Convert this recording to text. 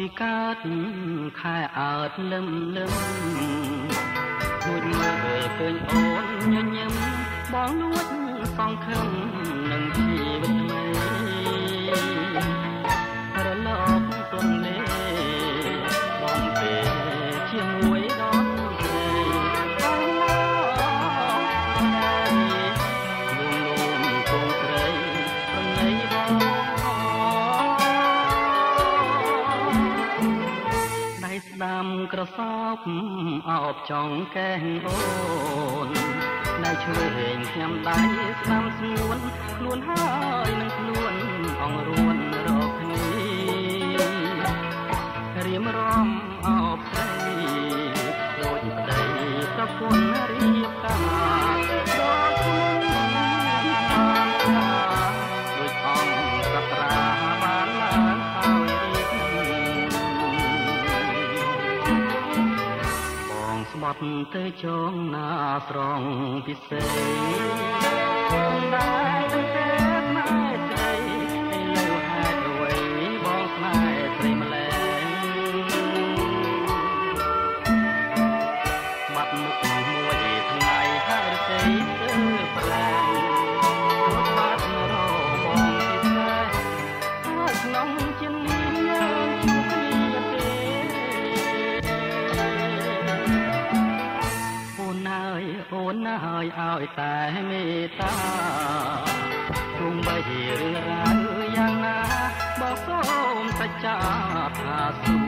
ពីកើតខែអើតលឹមលឹមគួចមើលឃើញអូនញញឹមបងលួចសងខឹមនឹងជីវិតថ្មីរលកទន់លេបងពេលជាមួយដល់ព្រៃបងលងលងគង់ព្រៃប្រណីបងដៃស្ដាំក្រសោបអោបចង់កែងអូនណែឆ្វេងខ្ញុំដៃស្ដាំស្ងួនខ្លួនហើយនឹងខ្លួនអងរួនរកគ្នារៀមរំអោបស្រីដូចប្តីប្រពន្ធរៀបការដូចខ្ញុំដូចអង្គសត្រាបានឡើងហើយបងស្បត់ទៅចងណាស្រងពិសេសដែរទៅទេស្នេហ៍ស្រីឥឡូវហេតុអ្វីបងស្នេហ៍ស្រីម្ល៉េះបាត់មុខមួយថ្ងៃហើយរសេទៅប្រឡែងរត់បាត់របងពិសេសហើយក្នុងជានេះយើងជួបគ្នាទេអូនហើយឲ្យតែមេត្តាជុំបីរឿងរ៉ាវយ៉ាងណាបើសូមសច្ចាថា